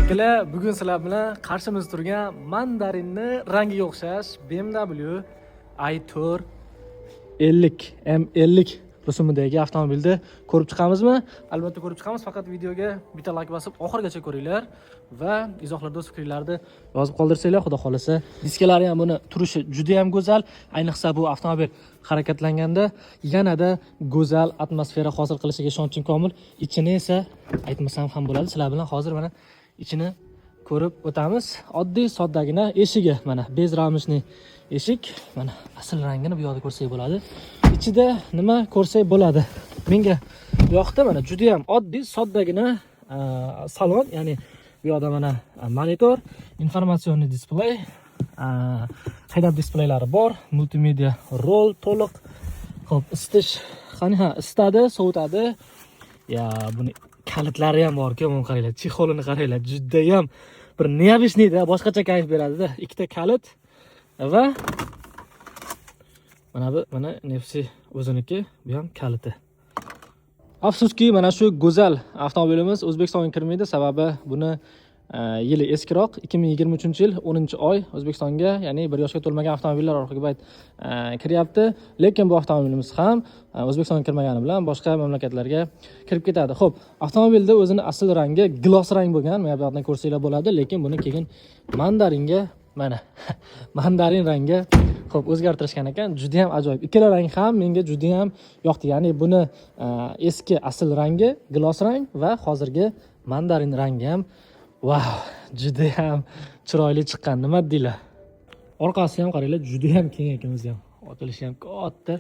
Akalar, bugun sizlar bilan qarshimizda turgan mandarinni rangiga o'xshash BMW i4 50 M50 rusumidagi avtomobilni ko'rib chiqamizmi? Albatta ko'rib chiqamiz, faqat videoga bitta like bosib oxirigacha ko'ringlar va izohlarda o'z fikrlarni yozib qoldirsanglar, xudo xolasa. Diskalari ham buni turishi juda ham go'zal, ayniqsa bu avtomobil harakatlanganda yanada go'zal atmosfera hosil qilishiga ishonchim komil. Ichini esa aytmasam ham bo'ladi. Sizlar bilan hozir mana ichini ko'rib o'tamiz. Oddiy soddagina eshigi, mana bez ramishli eshik, mana asl rangini bu yerda ko'rsak bo'ladi. Ichida nima ko'rsak bo'ladi? Menga bu yoqda mana juda ham oddiy soddagina salon, ya'ni bu yerda mana monitor, informatsion displey, haydab displaylari bor, multimedia rol to'liq. Xo'p, isitish qani isitadi, sovutadi. Ya, buni kalitlari ham bor-ku, mana qaranglar, chexolini qaranglar, juda ham bir neobishniy-da, boshqacha kayf beradi-da. Ikkita kalit va mana nefsi o'ziniki, bu ham kaliti. Afsuski, mana shu go'zal avtomobilimiz O'zbekistonga kirmaydi, sababi buni yili eskiroq, 2023-yil 10-oy O'zbekistonga, ya'ni 1 yoshga to'lmagan avtomobillar orqaga bayt kiryapti. Lekin bu avtomobilimiz ham O'zbekistonga kirmagani bilan boshqa mamlakatlarga kirib ketadi. Xo'p, avtomobilda o'zini asl rangi gloss rang bo'lgan, mana bu yerdan ko'rsanglar bo'ladi, lekin buni keyin mandaringa, mana mandarin rangga xo'p o'zgartirishgan ekan. Juda ham ajoyib. Ikkala rang ham menga juda ham yoqdi. Ya'ni buni eski asl rangi gloss rang va hozirgi mandarin rangi ham wow, juda ham chiroyli chiqqan. Nima deylar? Orqasi ham qaranglar, juda ham keng ekan, o'zi ham. Otilishi ham katta.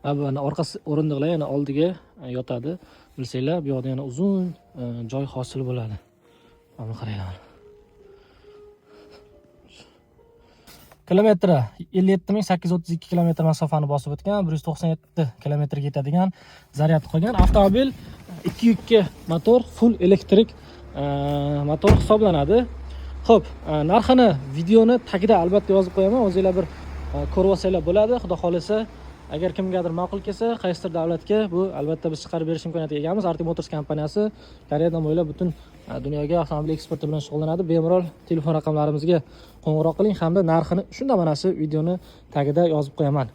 Va mana orqasi o'rindiqlar yana oldiga yotadi. Bilsanglar, bu yerda yana uzun joy hosil bo'ladi. Mana qaranglar. Kilometri 57.832 kilometr masofani bosib o'tgan, 197 kilometrga yetadigan zaryad qolgan avtomobil. 2 yukka motor, full elektrik motor hisoblanadi. Xo'p, narxini videoni tagida albatta yozib qo'yaman. O'zingizlar bir ko'rib olsanglar bo'ladi. Xudo xolasa, agar kimgadir ma'qul kelsa, qaysidir davlatga bu albatta biz chiqarib berish imkoniyatiga egamiz. Arctic Motors kompaniyasi Koreyadan bo'ylab butun dunyoga avtomobil eksporti bilan shug'ullanadi. Bemalol telefon raqamlarimizga qo'ng'iroq qiling hamda narxini shunda mana shu videoni tagida yozib qo'yaman.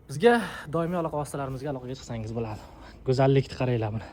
Bizga doimiy aloqa vositalarimizga aloqaga chiqsangiz bo'ladi. Go'zallikni qaranglar buni.